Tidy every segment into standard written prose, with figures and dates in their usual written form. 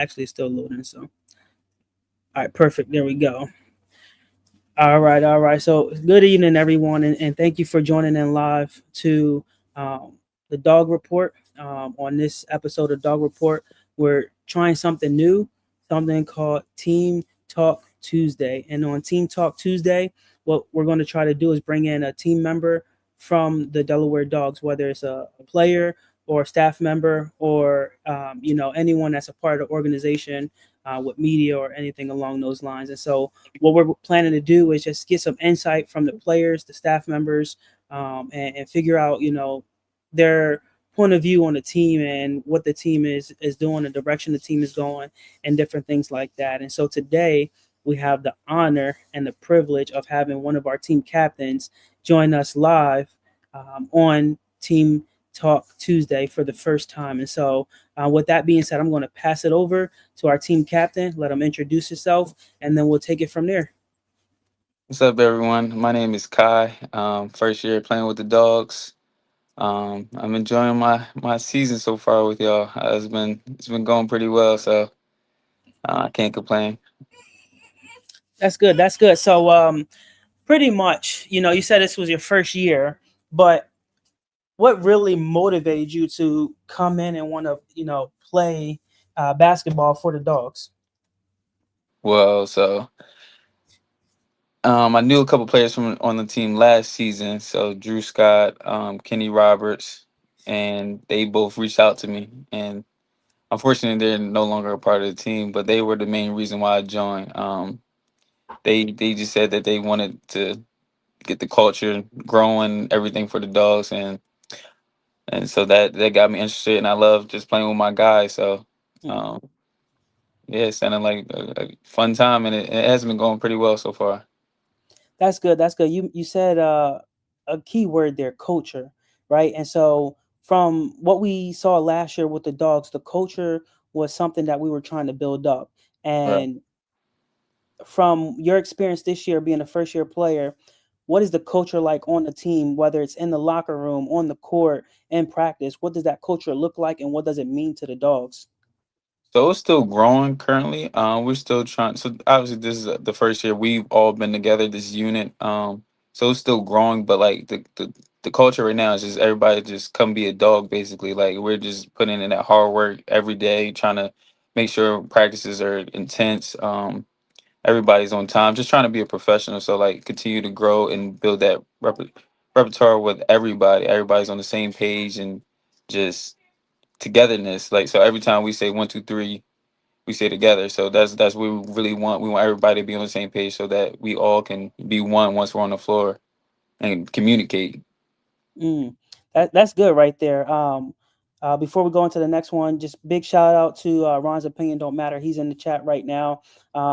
Actually, it's still loading. So, all right, perfect. There we go. All right, all right. So, good evening, everyone, and thank you for joining in live to um, the Dog Report. On this episode of Dog Report, we're trying something new, something called Team Talk Tuesday. And on Team Talk Tuesday, what we're going to try to do is bring in a team member from the Delaware Dogs, whether it's a player or a staff member or anyone that's a part of the organization with media or anything along those lines. And so what we're planning to do is just get some insight from the players, the staff members, and figure out, their point of view on the team and what the team is doing, the direction the team is going, and different things like that. And so today we have the honor and the privilege of having one of our team captains join us live on Team Talk Tuesday for the first time. And so, with that being said, I'm going to pass it over to our team captain. Let him introduce himself, and then we'll take it from there. What's up, everyone? My name is Kai. First year playing with the Dogs. I'm enjoying my season so far with y'all. It's been going pretty well, so I can't complain. That's good. That's good. So, pretty much, you said this was your first year, but what really motivated you to come in and want to, play basketball for the Dogs? I knew a couple players from on the team last season. So Drew Scott, Kenny Roberts, and they both reached out to me. And unfortunately, they're no longer a part of the team, but they were the main reason why I joined. They just said that they wanted to get the culture growing, everything for the Dogs, and so that got me interested, and I love just playing with my guys. So, Hmm. um, yeah, it sounded like a fun time, and it has been going pretty well so far. That's good. That's good. You said a key word there, culture, right? And so from what we saw last year with the Dogs, the culture was something that we were trying to build up. Right. And from your experience this year being a first year player, what is the culture like on the team, whether it's in the locker room, on the court, in practice? What does that culture look like and what does it mean to the Dogs? So it's still growing currently. We're still trying. So obviously, this is the first year we've all been together, this unit. So it's still growing, but like the culture right now is just everybody just come be a dog, basically. Like we're just putting in that hard work every day, trying to make sure practices are intense. Everybody's on time, just trying to be a professional. So like continue to grow and build that repertoire with everybody. Everybody's on the same page and just togetherness. Like so, every time we say 1, 2, 3, we say together. So that's what we really want. We want everybody to be on the same page so that we all can be one once we're on the floor and communicate. Mm, that's good right there. Before we go into the next one, just big shout out to Ron's opinion don't matter. He's in the chat right now.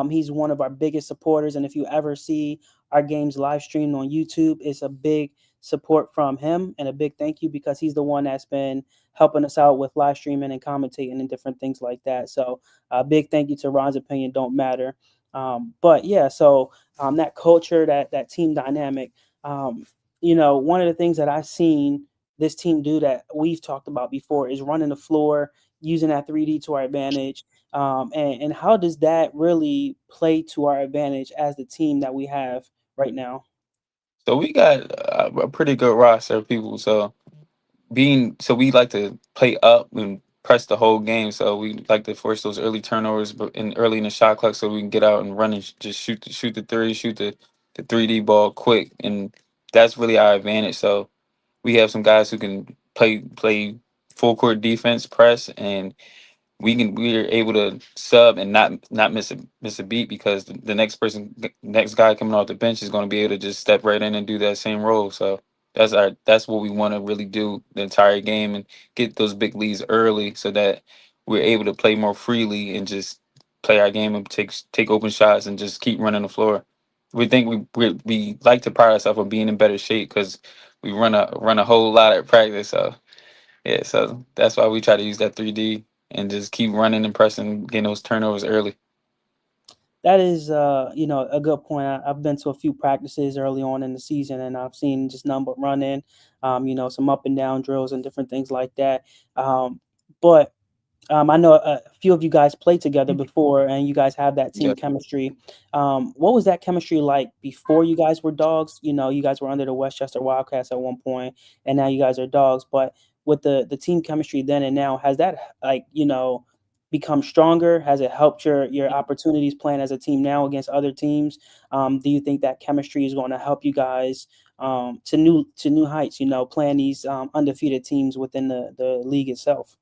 He's one of our biggest supporters, and if you ever see our games live streamed on YouTube, it's a big support from him and a big thank you because he's the one that's been helping us out with live streaming and commentating and different things like that. So, big thank you to Ron's opinion don't matter. But yeah, so that culture, that team dynamic. Um, one of the things that I've seen this team do that we've talked about before is running the floor, using that 3D to our advantage. And how does that really play to our advantage as the team that we have right now? So we got a pretty good roster of people. So we like to play up and press the whole game. So we like to force those early turnovers, but in early in the shot clock, so we can get out and run and just shoot the three, shoot the 3D ball quick, and that's really our advantage. So we have some guys who can play full court defense, press, and we're able to sub and not miss a beat because the next guy coming off the bench is going to be able to just step right in and do that same role. So that's what we want to really do the entire game and get those big leads early so that we're able to play more freely and just play our game and take open shots and just keep running the floor. We think we like to pride ourselves on being in better shape because we run a whole lot at practice. So yeah, so that's why we try to use that 3D and just keep running and pressing, getting those turnovers early. That is, a good point. I've been to a few practices early on in the season, and I've seen just number running, some up and down drills and different things like that. But I know a few of you guys played together before, and you guys have that Yeah. team chemistry. What was that chemistry like before you guys were Dogs? You know, you guys were under the Westchester Wildcats at one point, and now you guys are Dogs. But with the team chemistry then and now, has that become stronger? Has it helped your opportunities playing as a team now against other teams? Do you think that chemistry is going to help you guys to new heights? You know, playing these undefeated teams within the league itself.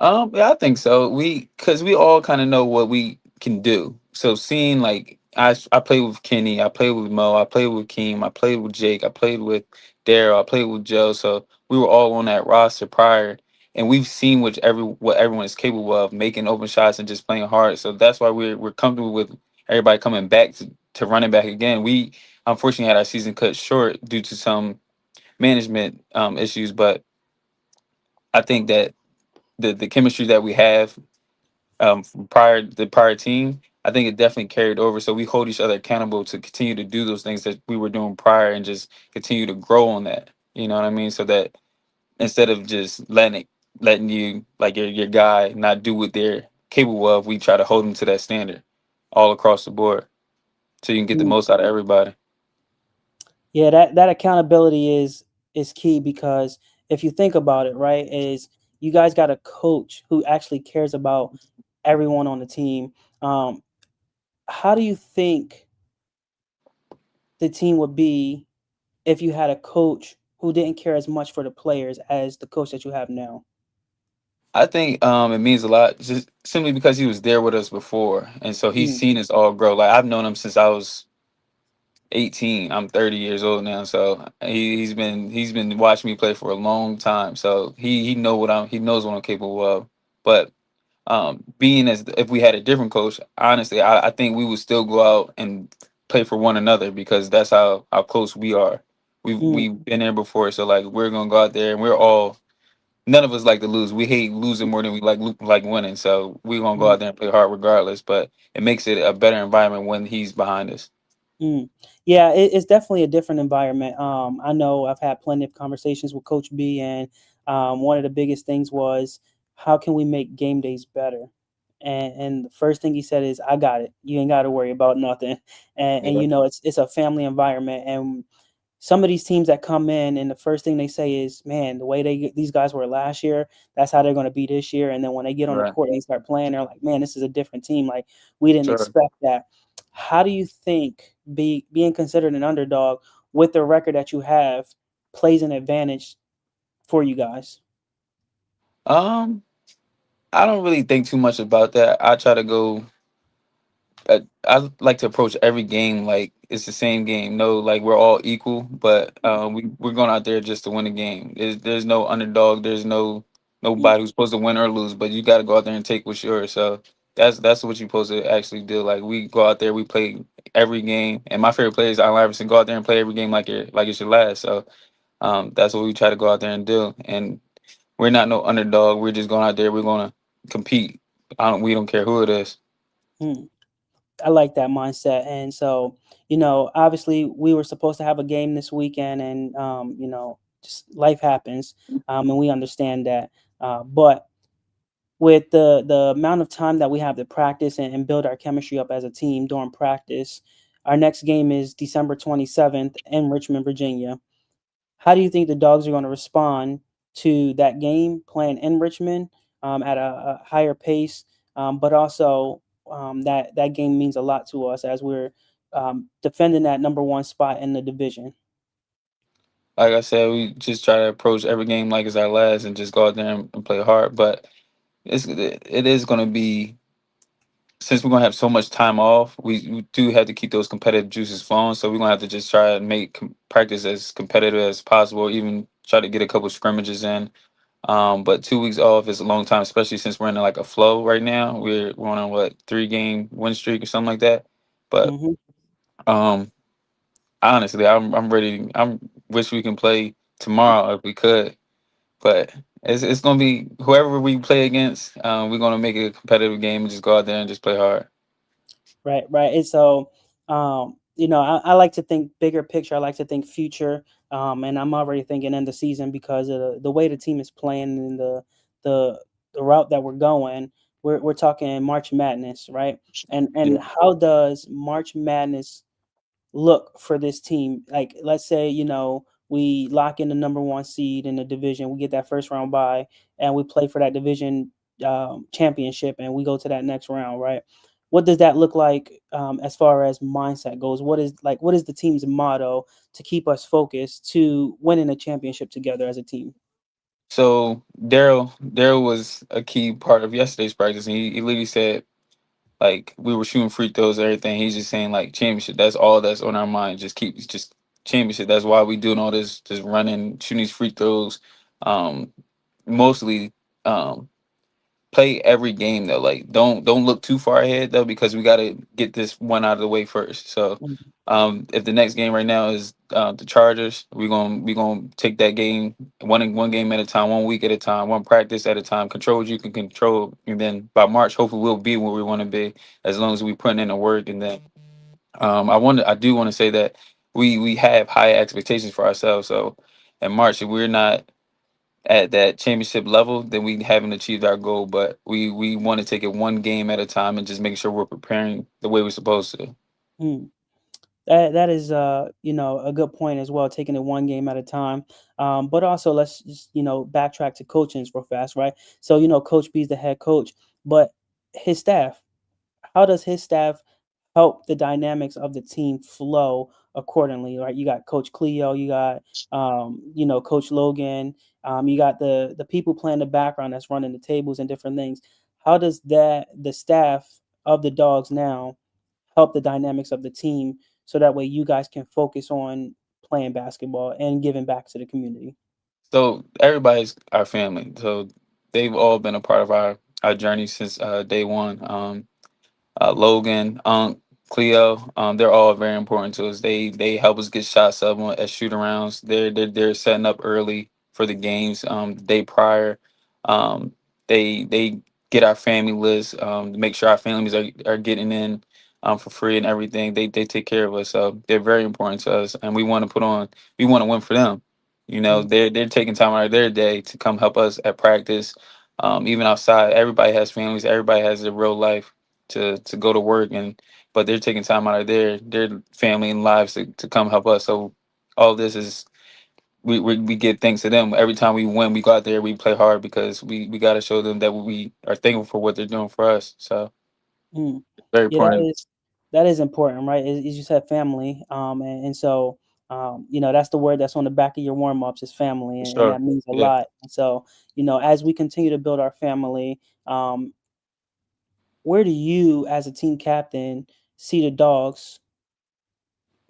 Yeah, I think so. Cause we all kind of know what we can do. So seeing like I played with Kenny, I played with Mo, I played with Keem, I played with Jake, I played with Daryl, I played with Joe. So we were all on that roster prior, and we've seen what everyone is capable of, making open shots and just playing hard. So that's why we're comfortable with everybody coming back to running back again. We unfortunately had our season cut short due to some management issues, but I think that the chemistry that we have from the prior team, I think it definitely carried over. So we hold each other accountable to continue to do those things that we were doing prior and just continue to grow on that. You know what I mean? So that instead of just letting you like your guy not do what they're capable of, we try to hold them to that standard all across the board so you can get the most out of everybody. Yeah, that accountability is key because if you think about it, right, is you guys got a coach who actually cares about everyone on the team. Um, how do you think the team would be if you had a coach who didn't care as much for the players as the coach that you have now? I think it means a lot just simply because he was there with us before, and so he's Mm, seen us all grow. Like I've known him since I was 18. I'm 30 years old now, so he's been watching me play for a long time. So he knows what I'm capable of. But being as if we had a different coach, honestly, I think we would still go out and play for one another because that's how close we are. mm, We've been there before, so like we're gonna go out there and we're all none of us like to lose. We hate losing more than we like winning. So we're gonna go mm. out there and play hard regardless. But it makes it a better environment when he's behind us. Mm. Yeah, it's definitely a different environment. I know I've had plenty of conversations with Coach B, and one of the biggest things was how can we make game days better? And the first thing he said is, "I got it. You ain't got to worry about nothing." And Yeah, you know, it's a family environment, and some of these teams that come in and the first thing they say is, "Man, the way these guys were last year, that's how they're going to be this year." And then when they get on the right. court and they start playing, they're like, "Man, this is a different team. Like we didn't Sure. expect that." How do you think being considered an underdog with the record that you have plays an advantage for you guys? Um, I don't really think too much about that. I try to go. I like to approach every game like it's the same game. No, like we're all equal, but we're going out there just to win a game. There's no underdog. There's Mm, nobody who's supposed to win or lose, but you got to go out there and take what's yours. So that's what you're supposed to actually do. Like we go out there, we play every game, and my favorite play is Allen Iverson. Go out there and play every game like it's your last. So that's what we try to go out there and do. And we're not no underdog. We're just going out there. We're gonna compete. We don't care who it is. mm. I like that mindset. And so, obviously we were supposed to have a game this weekend and, just life happens. And we understand that. But with the amount of time that we have to practice and build our chemistry up as a team during practice, our next game is December 27th in Richmond, Virginia. How do you think the Dogs are going to respond to that game playing in Richmond at a higher pace? But also, that game means a lot to us as we're defending that number one spot in the division. Like I said, we just try to approach every game like it's our last and just go out there and play hard. But it is going to be since we're going to have so much time off, we do have to keep those competitive juices flowing. So we're going to have to just try to make practice as competitive as possible. Even try to get a couple scrimmages in. But 2 weeks off is a long time, especially since we're in like a flow right now. We're on a what 3 game win streak or something like that. But Hmm. um, honestly, I'm ready. I'm wish we can play tomorrow if we could. But it's gonna be whoever we play against. We're gonna make it a competitive game and just go out there and just play hard. Right, right. And so, I like to think bigger picture. I like to think future. And I'm already thinking end of season because of the way the team is playing and the the route that we're going, we're talking March Madness, right? And Yeah. how does March Madness look for this team? Like, let's say, we lock in the number one seed in the division, we get that first round bye, and we play for that division championship, and we go to that next round, right? What does that look like as far as mindset goes? What is the team's motto to keep us focused to winning a championship together as a team? So Daryl was a key part of yesterday's practice, and he literally said like we were shooting free throws and everything. He's just saying like championship. That's all that's on our mind. Just championship. That's why we doing all this, just running, shooting these free throws. Um, Mostly, um, play every game though. Like don't look too far ahead though, because we got to get this one out of the way first. So Mhm. if the next game right now is the Chargers, we gonna take that game one game at a time, 1 week at a time, one practice at a time. Control what you can control, and then by March, hopefully we'll be where we want to be, as long as we put in the work. And then I do want to say that we have high expectations for ourselves. So in March, if we're not at that championship level, then we haven't achieved our goal. But we want to take it one game at a time and just make sure we're preparing the way we're supposed to. Mm. That is a good point as well, taking it one game at a time. But also let's just backtrack to coaching real fast, right? So Coach B's the head coach, but his staff, how does his staff help the dynamics of the team flow accordingly, right? You got Coach Cleo, you got Coach Logan, you got the people playing the background that's running the tables and different things. How does the staff of the Dogs now help the dynamics of the team so that way you guys can focus on playing basketball and giving back to the community? So everybody's our family. So they've all been a part of our journey since day one. Logan, Cleo, they're all very important to us. They help us get shots up at shoot arounds. They're setting up early for the games. The day prior, um, they get our family list, to make sure our families are getting in for free and everything. They take care of us, so they're very important to us, and we want to win for them. You know, Mm, they're taking time out of their day to come help us at practice. Even outside, everybody has families. Everybody has their real life to go to work, and but they're taking time out of their family and lives to come help us. So all this is we give thanks to them every time we win. We go out there, we play hard because we got to show them that we are thankful for what they're doing for us. So mm. very Yeah, important. that is important, right? As you said, family, and so that's the word that's on the back of your warm ups is family, For and sure. that means a Yeah. lot. And so as we continue to build our family, where do you, as a team captain, see the Dogs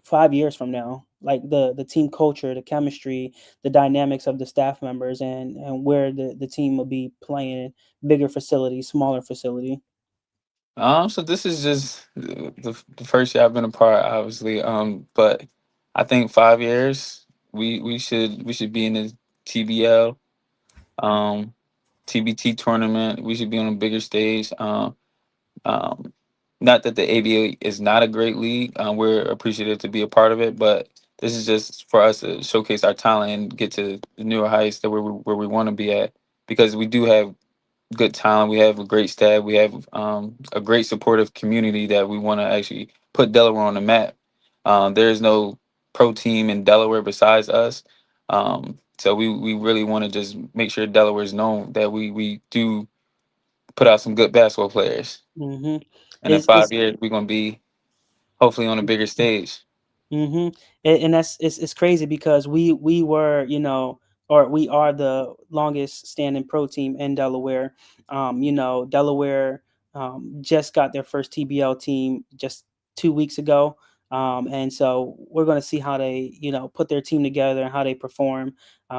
5 years from now? Like the team culture, the chemistry, the dynamics of the staff members, and where the team will be playing, bigger facility, smaller facility. So this is just the first year I've been a part, obviously. But I think 5 years we should be in the TBL, um, TBT tournament. We should be on a bigger stage. Um, Not that the ABA is not a great league. We're appreciative to be a part of it, but this is just for us to showcase our talent and get to the newer heights that where we want to be at, because we do have good talent. We have a great staff. We have a great supportive community that we want to actually put Delaware on the map. There is no pro team in Delaware besides us. So we really want to just make sure Delaware is known that we do put out some good basketball players. Mm-hmm. And in 5 years, we're gonna be hopefully on a bigger stage. Mhm. And that's it's crazy because we were, or we are the longest standing pro team in Delaware. Delaware just got their first TBL team just 2 weeks ago. And so we're going to see how they, put their team together and how they perform.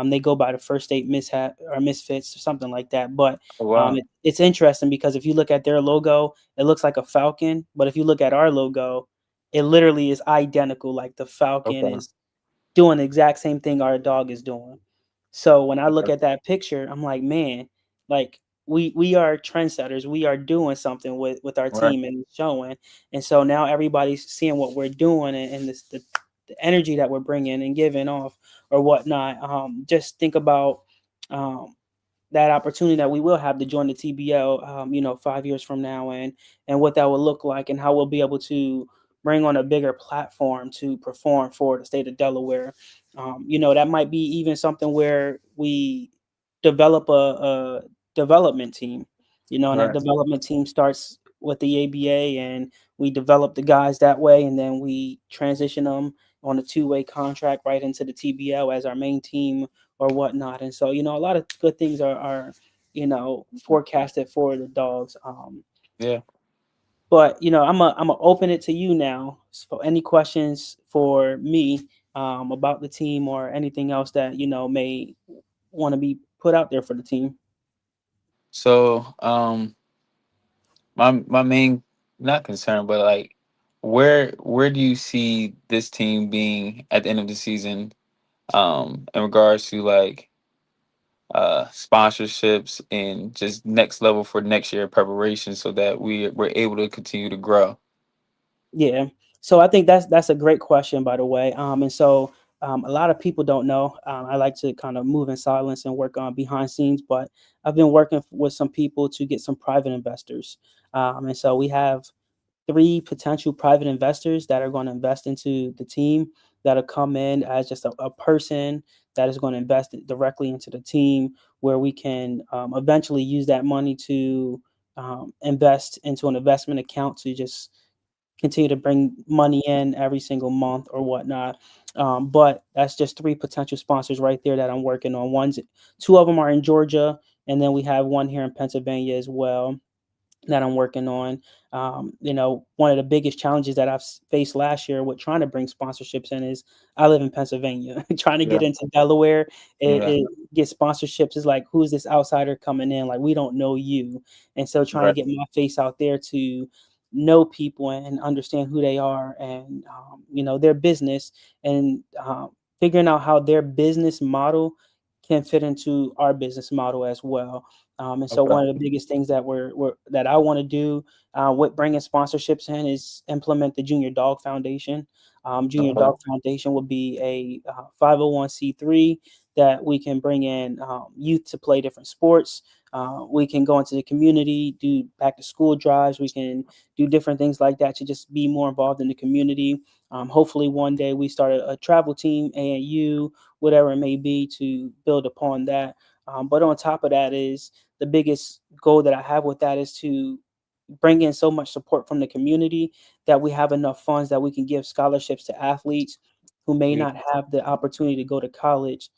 They go by the first state mishap or misfits or something like that. But Oh, wow. it's interesting because if you look at their logo, it looks like a falcon. But if you look at our logo, it literally is identical. Like the falcon Okay. is doing the exact same thing our dog is doing. So when I look Okay. at that picture, I'm like, man, like we are trendsetters. We are doing something with our Right. team and it's showing. And so now everybody's seeing what we're doing and the energy that we're bringing and giving off or whatnot. Just think about um, that opportunity that we will have to join the TBL, 5 years from now, and what that will look like, and how we'll be able to bring on a bigger platform to perform for the state of Delaware. That might be even something where we develop a development team, and that Right. development team starts with the ABA, and we develop the guys that way, and then we transition them on a two-way contract right into the TBL as our main team or whatnot. And so, a lot of good things are forecasted for the Dogs. Yeah. But I'm gonna open it to you now. So any questions for me about the team or anything else that may want to be put out there for the team? So my main, not concern, but like, where do you see this team being at the end of the season, in regards to like sponsorships and just next level for next year preparation, so that we're able to continue to grow. Yeah. So I think that's a great question, by the way. And so a lot of people don't know. I like to kind of move in silence and work on behind scenes, but I've been working with some people to get some private investors. And so we have three potential private investors that are going to invest into the team, that'll come in as just a person that is going to invest directly into the team, where we can eventually use that money to invest into an investment account to just continue to bring money in every single month or whatnot. But that's just three potential sponsors right there that I'm working on. Two of them are in Georgia, and then we have one here in Pennsylvania as well that I'm working on. One of the biggest challenges that I've faced last year with trying to bring sponsorships in is I live in Pennsylvania. Trying to Yeah. get into Delaware, Yeah. it get sponsorships is like, who's this outsider coming in? Like, we don't know you. And so trying to Right. get my face out there to know people and understand who they are, and their business, and figuring out how their business model can fit into our business model as well. And so Okay. one of the biggest things that that I want to do with bringing sponsorships in is implement the Junior Dog Foundation. Junior Okay. Dog Foundation will be a 501c3 that we can bring in youth to play different sports. We can go into the community, do back to school drives. We can do different things like that to just be more involved in the community. Hopefully, one day we start a travel team, AAU, whatever it may be, to build upon that. But on top of that is the biggest goal that I have with that is to bring in so much support from the community that we have enough funds that we can give scholarships to athletes who may Yeah. not have the opportunity to go to college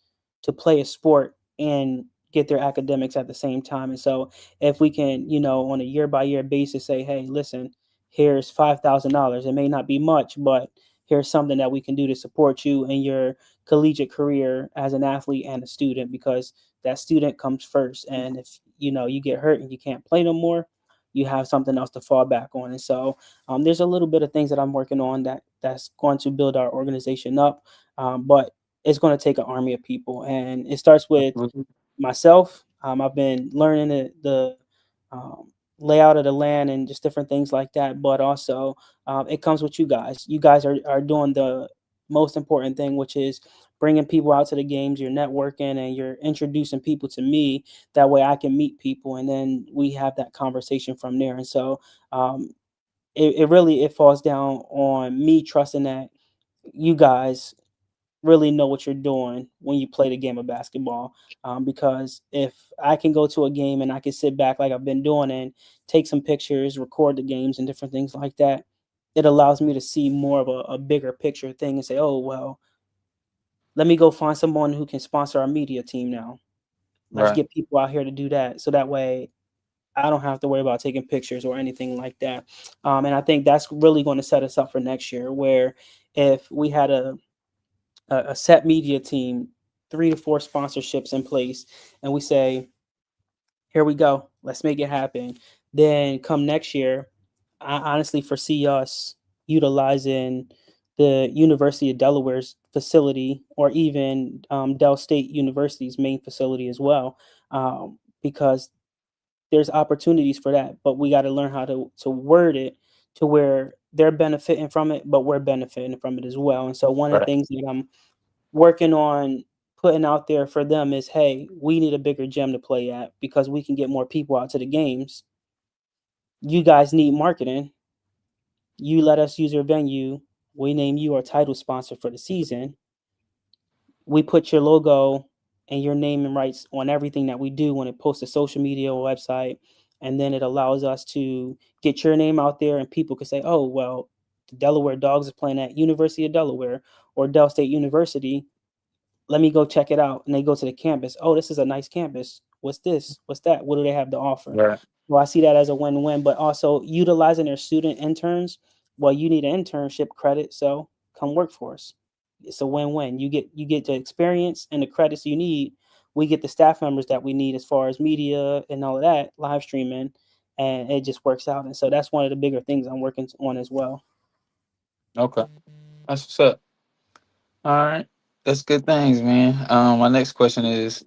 to play a sport and get their academics at the same time. And so if we can, on a year by year basis say, hey, listen, here's $5,000. It may not be much, but here's something that we can do to support you in your collegiate career as an athlete and a student, because that student comes first. And if you get hurt and you can't play no more, you have something else to fall back on. And so there's a little bit of things that I'm working on that's going to build our organization up, but it's going to take an army of people, and it starts with Absolutely. myself. I've been learning the um, layout of the land and just different things like that. But also, it comes with you guys. You guys are doing the most important thing, which is bringing people out to the games. You're networking and you're introducing people to me. That way, I can meet people, and then we have that conversation from there. And so, it really it falls down on me trusting that you guys really know what you're doing when you play the game of basketball. Because if I can go to a game and I can sit back like I've been doing and take some pictures, record the games and different things like that, it allows me to see more of a bigger picture thing and say, oh, well, let me go find someone who can sponsor our media team now. Let's Right. get people out here to do that. So that way I don't have to worry about taking pictures or anything like that. And I think that's really going to set us up for next year, where if we had a set media team, 3 to 4 sponsorships in place, and we say, here we go, let's make it happen. Then come next year, I honestly foresee us utilizing the University of Delaware's facility, or even Dell State University's main facility as well, because there's opportunities for that, but we got to learn how to word it to where they're benefiting from it, but we're benefiting from it as well. And so one of the Right. things that I'm working on putting out there for them is, hey, we need a bigger gym to play at because we can get more people out to the games. You guys need marketing. You let us use your venue. We name you our title sponsor for the season. We put your logo and your name and rights on everything that we do when it posts to social media or website. And then it allows us to get your name out there and people can say, oh, well, the Delaware Dogs is playing at University of Delaware or Dell State University. Let me go check it out. And they go to the campus. Oh, this is a nice campus. What's this? What's that? What do they have to offer? Right. Well, I see that as a win-win, but also utilizing their student interns. Well, you need an internship credit, so come work for us. It's a win-win. You get the experience and the credits you need. We get the staff members that we need as far as media and all of that, live streaming, and it just works out. And so that's one of the bigger things I'm working on as well. Okay. That's what's up. All right. That's good things, man. My next question is,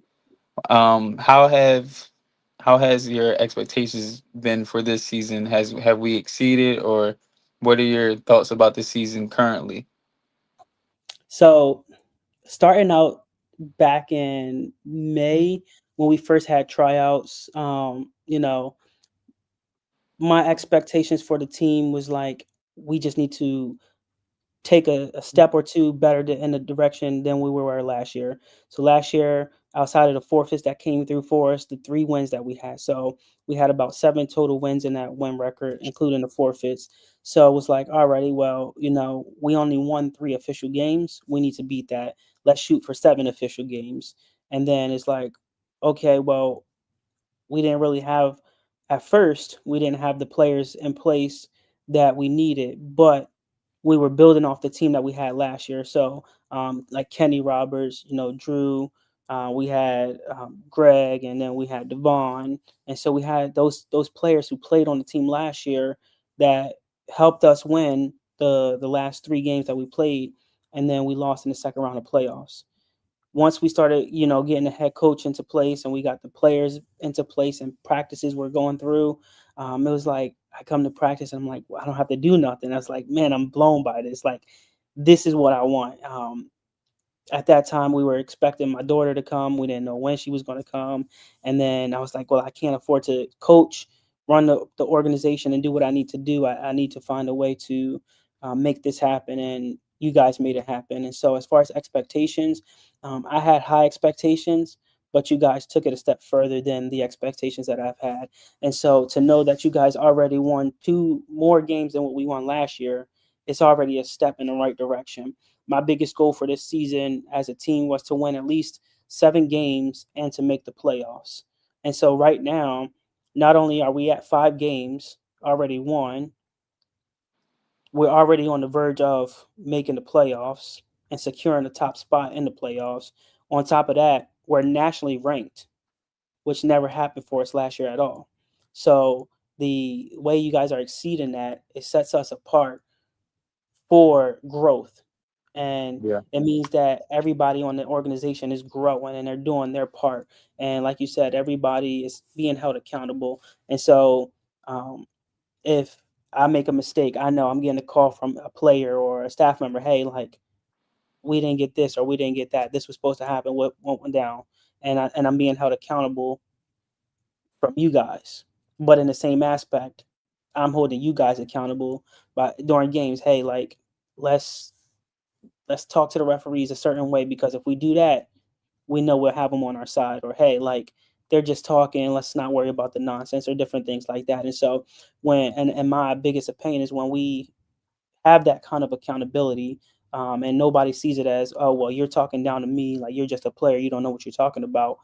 um, how have how has your expectations been for this season? Have we exceeded, or what are your thoughts about this season currently? So starting out back in May when we first had tryouts, my expectations for the team was like we just need to take a step or two better in the direction than we were last year. So last year, outside of the forfeits that came through for us, the 3 wins that we had. So we had about 7 total wins in that win record, including the forfeits. So it was like, alrighty, well, we only won 3 official games. We need to beat that. Let's shoot for 7 official games. And then it's like, okay, well, we didn't really have at first we didn't have the players in place that we needed, but we were building off the team that we had last year. So like Kenny Roberts, Drew, we had Greg, and then we had Devon, and so we had those players who played on the team last year that helped us win the last 3 games that we played, and then we lost in the second round of playoffs. Once we started, getting the head coach into place and we got the players into place and practices were going through, it was like I come to practice and I'm like, well, I don't have to do nothing. I was like, man, I'm blown by this. Like, this is what I want. At that time, we were expecting my daughter to come. We didn't know when she was going to come. And then I was like, well, I can't afford to coach, run the organization, and do what I need to do. I need to find a way to make this happen. And you guys made it happen. And so, as far as expectations, I had high expectations, but you guys took it a step further than the expectations that I've had. And so, to know that you guys already won 2 more games than what we won last year, it's already a step in the right direction. My biggest goal for this season as a team was to win at least 7 games and to make the playoffs. And so right now, not only are we at 5 games already won, we're already on the verge of making the playoffs and securing the top spot in the playoffs. On top of that, we're nationally ranked, which never happened for us last year at all. So the way you guys are exceeding that, it sets us apart for growth. And Yeah. it means that everybody on the organization is growing and they're doing their part. And like you said, everybody is being held accountable. And so um, if I make a mistake, I know I'm getting a call from a player or a staff member. Hey, like we didn't get this or we didn't get that. This was supposed to happen. What went down? And I'm being held accountable from you guys. But in the same aspect, I'm holding you guys accountable by during games. Hey, like let's let's talk to the referees a certain way because if we do that, we know we'll have them on our side. Or hey, like they're just talking. Let's not worry about the nonsense or different things like that. And so and my biggest pain is when we have that kind of accountability, and nobody sees it as, oh well, you're talking down to me, like you're just a player, you don't know what you're talking about.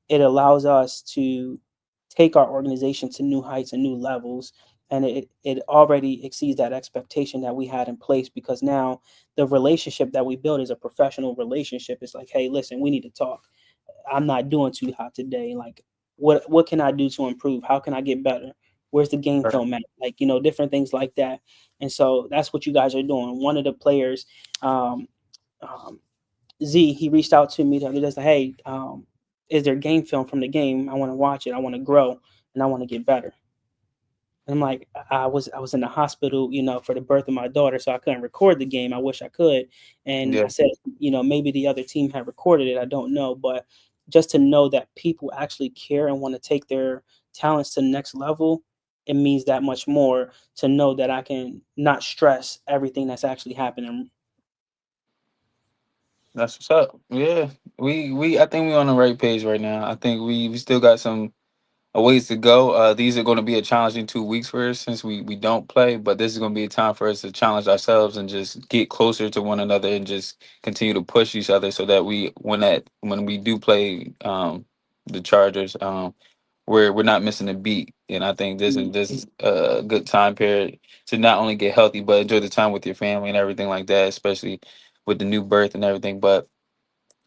It allows us to take our organization to new heights and new levels, and it already exceeds that expectation that we had in place because now the relationship that we build is a professional relationship. It's like, hey, listen, we need to talk. I'm not doing too hot today. Like, what can I do to improve? How can I get better? Where's the game Right. film at? Like, different things like that. And so that's what you guys are doing. One of the players, um, um, Z, he reached out to me the other day. Like, hey, is there game film from the game? I want to watch it. I want to grow and I want to get better. I'm like, I was in the hospital, for the birth of my daughter, so I couldn't record the game. I wish I could. And Yeah, I said, maybe the other team had recorded it. I don't know, but just to know that people actually care and want to take their talents to the next level, it means that much more to know that I can not stress everything that's actually happening. that's what's up. Yeah, we I think we're on the right page right now. I think we still got some a ways to go. These are going to be a challenging 2 weeks for us since we don't play, but this is going to be a time for us to challenge ourselves and just get closer to one another and just continue to push each other so that when we do play the Chargers, we're not missing a beat. And I think this is a good time period to not only get healthy but enjoy the time with your family and everything like that, especially with the new birth and everything. But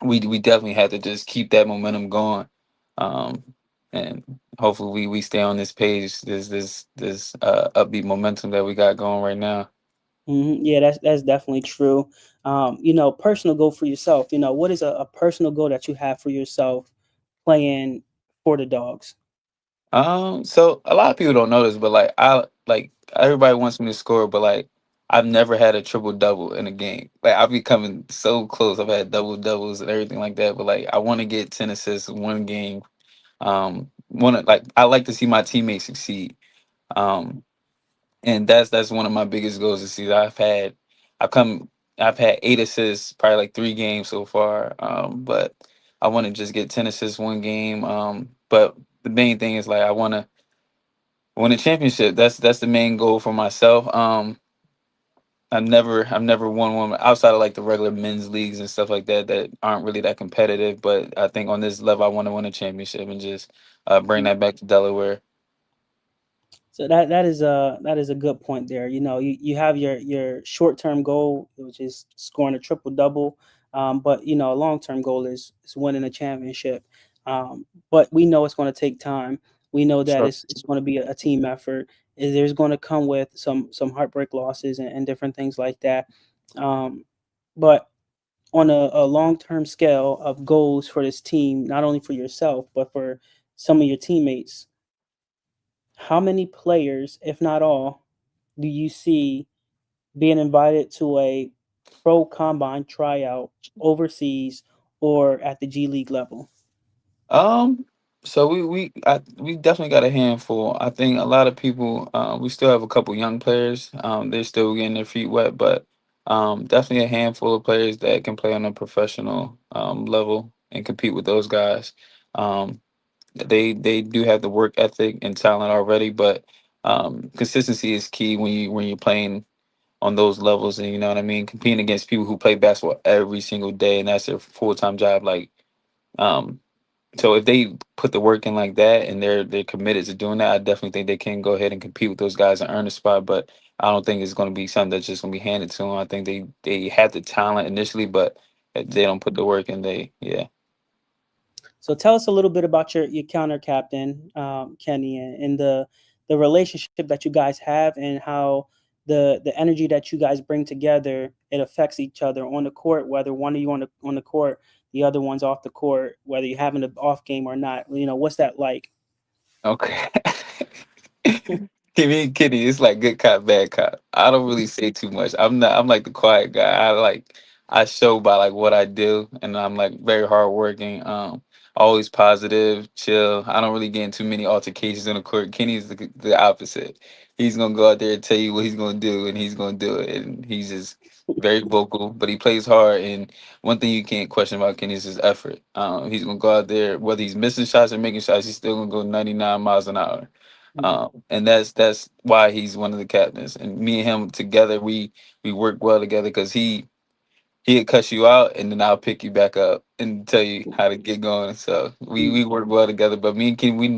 we definitely had to just keep that momentum going, um, and hopefully we stay on this page, this upbeat momentum that we got going right now. Yeah, that's definitely true. Personal goal for yourself. What is a personal goal that you have for yourself playing for the dogs? So a lot of people don't know this, but like everybody wants me to score, but like I've never had a triple double in a game. Like I've been coming so close. I've had double doubles and everything like that, but like I want to get 10 assists in one game. I like to see my teammates succeed. Um, and that's one of my biggest goals this season. I've come I've had 8 assists, probably like 3 games so far. But I want to just get 10 assists one game. But the main thing is like I want to win a championship. That's the main goal for myself. I've never won one outside of like the regular men's leagues and stuff like that that aren't really that competitive. But I think on this level, I want to win a championship and just bring that back to Delaware. So that is a good point there. You have your short term goal, which is scoring a triple double, but a long term goal is winning a championship. But we know it's going to take time. We know that Sure. it's going to be a team effort. There's going to come with some heartbreak losses and different things like that. Um, but on a long term scale of goals for this team, not only for yourself but for some of your teammates, how many players, if not all, do you see being invited to a pro combine tryout overseas or at the G League level? Um, so we definitely got a handful. I think a lot of people. We still have a couple young players. They're still getting their feet wet, but definitely a handful of players that can play on a professional level and compete with those guys. Um, they do have the work ethic and talent already, but consistency is key when you're playing on those levels, and you know what I mean, competing against people who play basketball every single day and that's their full time job. Um, so if they put the work in like that and they're committed to doing that, I definitely think they can go ahead and compete with those guys and earn a spot. But I don't think it's going to be something that's just going to be handed to them. I think they have the talent initially, but if they don't put the work in, they yeah. So tell us a little bit about your counter captain, Kenny, and the relationship that you guys have and how the energy that you guys bring together, it affects each other on the court, whether one of you on the court, the other one's off the court, whether you're having an off game or not. What's that like? Okay. Kitty, it's like good cop, bad cop. I don't really say too much. I'm like the quiet guy. I show by like what I do and I'm like very hardworking. Always positive, chill. I don't really get into many altercations on the court. Kenny's the opposite. He's gonna go out there and tell you what he's gonna do and he's gonna do it. And he's just very vocal, but he plays hard. And one thing you can't question about Kenny is his effort. He's gonna go out there, whether he's missing shots or making shots, he's still gonna go 99 miles an hour. And that's why he's one of the captains. And me and him together, we work well together because he'll cuss you out, and then I'll pick you back up and tell you how to get going. So we work well together. But me and Ken, we've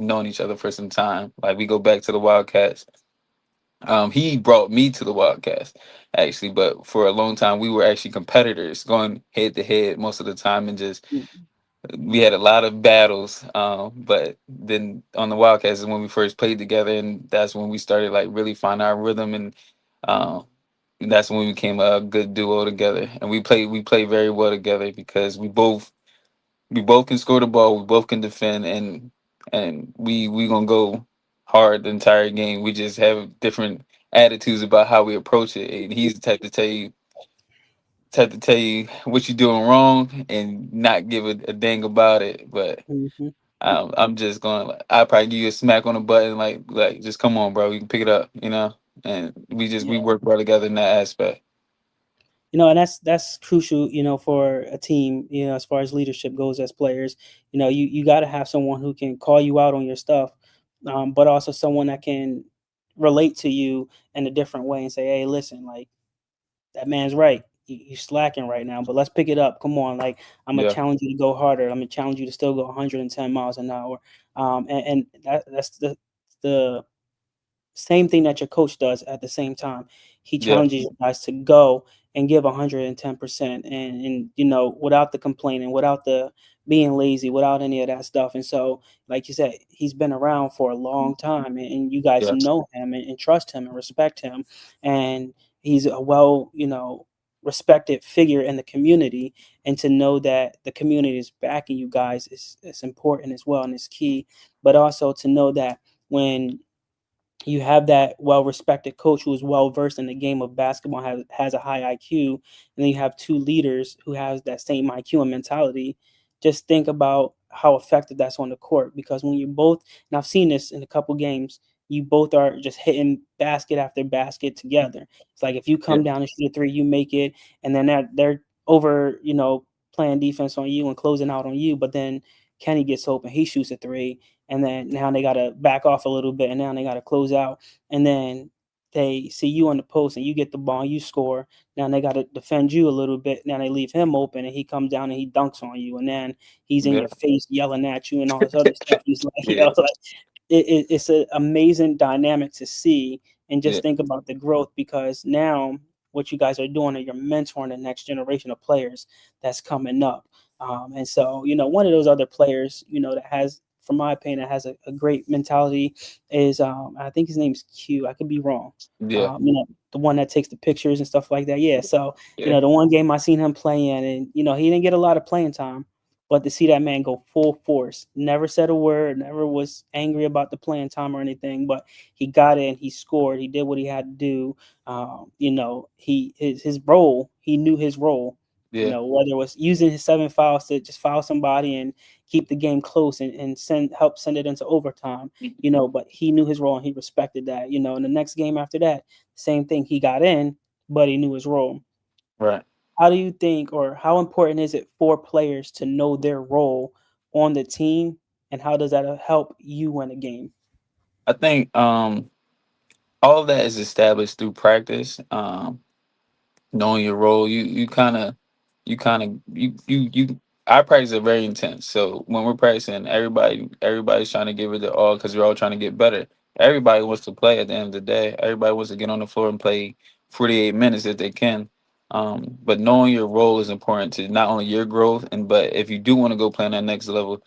known each other for some time. Like we go back to the Wildcats. He brought me to the Wildcats actually, but for a long time we were actually competitors, going head to head most of the time, and just we had a lot of battles. But then on the Wildcats is when we first played together, and that's when we started like really find our rhythm, um, and that's when we became a good duo together. And we play very well together because we both can score the ball, we both can defend, and we gonna go. hard the entire game. We just have different attitudes about how we approach it. And he's the type to tell you what you're doing wrong and not give a dang about it. But Hmm. I'm just going. I'll probably give you a smack on the button, like just come on, bro. You can pick it up, you know. And we Yeah. work well together in that aspect. And that's crucial, for a team, as far as leadership goes as players. You got to have someone who can call you out on your stuff, but also someone that can relate to you in a different way and say, hey, listen, like, that man's right. You're slacking right now, but let's pick it up. Come on, like, I'm gonna Yeah. challenge you to go harder. I'm gonna challenge you to still go 110 miles an hour. And that's the same thing that your coach does at the same time. He Yeah. challenges you guys to go and give 110%, and without the complaining, without the being lazy, without any of that stuff. And so, like you said, he's been around for a long time, and you guys Yeah. know him and trust him and respect him. And he's a well, respected figure in the community. And to know that the community is backing you guys is important as well, and it's key. But also to know that when you have that well-respected coach who is well-versed in the game of basketball, has a high IQ, and then you have two leaders who has that same IQ and mentality. Just think about how effective that's on the court, because when you both, and I've seen this in a couple games, you both are just hitting basket after basket together. It's like if you Yeah. come down and shoot a three, you make it, and then they're over, playing defense on you and closing out on you, but then Kenny gets open, he shoots a three, and then now they got to back off a little bit, and now they got to close out, and then they see you on the post and you get the ball, you score. Now they got to defend you a little bit. Now they leave him open and he comes down and he dunks on you, and then he's in Yeah. your face yelling at you and all this other stuff. He's like, Yeah. like, it's an amazing dynamic to see. And Yeah. just think about the growth, because now what you guys are doing, is you're mentoring the next generation of players that's coming up. And so, one of those other players, that has, from my opinion, that has a great mentality is, I think his name's Q. I could be wrong. Yeah. The one that takes the pictures and stuff like that. Yeah. So, Yeah. the one game I seen him play in, and he didn't get a lot of playing time, but to see that man go full force, never said a word, never was angry about the playing time or anything, but he got in, he scored, he did what he had to do. His role, he knew his role. Yeah. Whether it was using his 7 fouls to just foul somebody and keep the game close, and help send it into overtime. But he knew his role and he respected that. In the next game after that, same thing. He got in, but he knew his role. Right. How do you think, or how important is it for players to know their role on the team, and how does that help you win a game? I think all of that is established through practice. Knowing your role, you our practice are very intense. So when we're practicing, everybody's trying to give it their all because we're all trying to get better. Everybody wants to play at the end of the day. Everybody wants to get on the floor and play 48 minutes if they can. But knowing your role is important to not only your growth, and but if you do want to go play on that next level,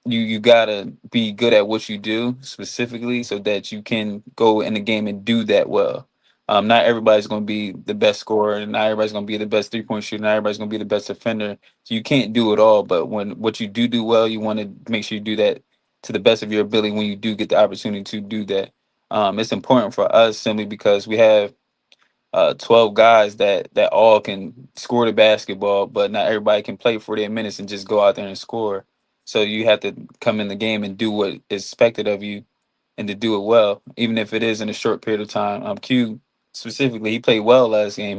you gotta be good at what you do specifically so that you can go in the game and do that well. Not everybody's going to be the best scorer, and not everybody's going to be the best 3 point shooter, not everybody's going to be the best defender. So you can't do it all. But when what you do well, you want to make sure you do that to the best of your ability when you do get the opportunity to do that. It's important for us simply because we have 12 guys that all can score the basketball, but not everybody can play 48 minutes and just go out there and score. So you have to come in the game and do what is expected of you and to do it well, even if it is in a short period of time. Q specifically, he played well last game.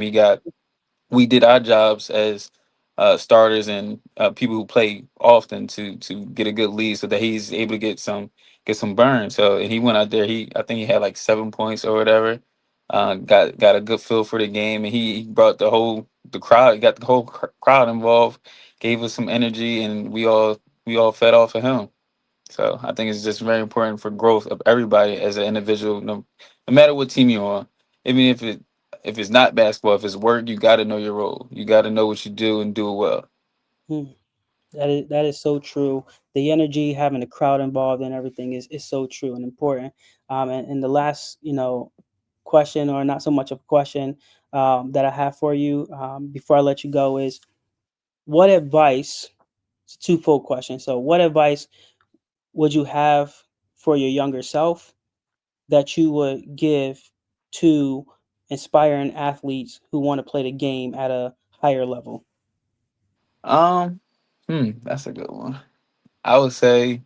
We did our jobs as starters and people who play often to get a good lead so that he's able to get some burn. So and he went out there. I think he had like 7 points or whatever. Got a good feel for the game, and he brought the crowd. He got the whole crowd involved. Gave us some energy, and we all fed off of him. So I think it's just very important for growth of everybody as an individual, no matter what team you're on. Even if it's not basketball, if it's work, you got to know your role. You got to know what you do and do it well. Hmm. That is so true. The energy, having the crowd involved and everything is so true and important. And the last, question, or not so much of a question, that I have for you, before I let you go, is what advice? It's a twofold question. So, what advice would you have for your younger self that you would give to inspiring athletes who want to play the game at a higher level? Um, that's a good one. I would say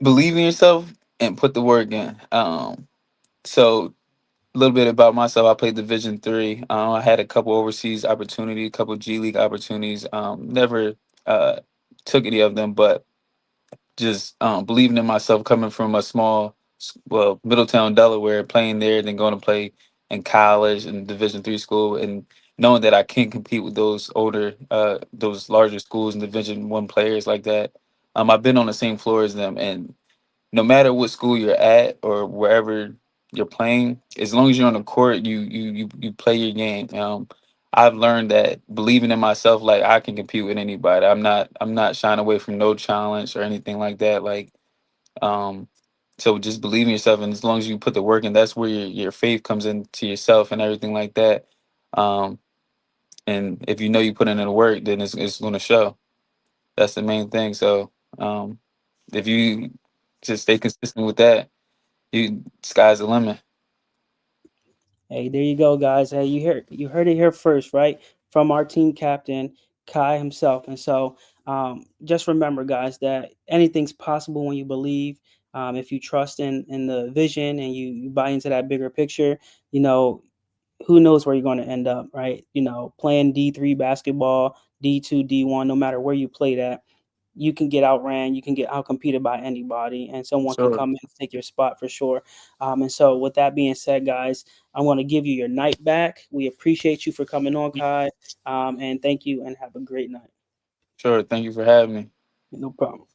believe in yourself and put the work in. So a little bit about myself. I played Division 3. I had a couple overseas opportunities, a couple G League opportunities. Never uh, took any of them, but just believing in myself, coming from a small, well, Middletown, Delaware, playing there, then going to play in college and Division 3 school, and knowing that I can compete with those those larger schools and Division 1 players like that. I've been on the same floor as them, and no matter what school you're at or wherever you're playing, as long as you're on the court, you play your game. I've learned that believing in myself, like I can compete with anybody. I'm not shying away from no challenge or anything like that. Like um, so just believe in yourself, and as long as you put the work in, that's where your faith comes into yourself and everything like that. Um, and if you know you put in the work, then it's going to show. That's the main thing. So um, if you just stay consistent with that, you sky's the limit. Hey, there you go, guys. Hey, you heard it here first, right? From our team captain, Kai himself. And so, just remember, guys, that anything's possible when you believe. If you trust in the vision and you buy into that bigger picture, you know, who knows where you're going to end up, right? Playing D3 basketball, D2, D1, no matter where you play that, you can get outran, you can get outcompeted by anybody, and someone can Sure, come in and take your spot for sure. And so, with that being said, guys, I want to give you your night back. We appreciate you for coming on, Kai, and thank you, and have a great night. sure. Thank you for having me. No problem.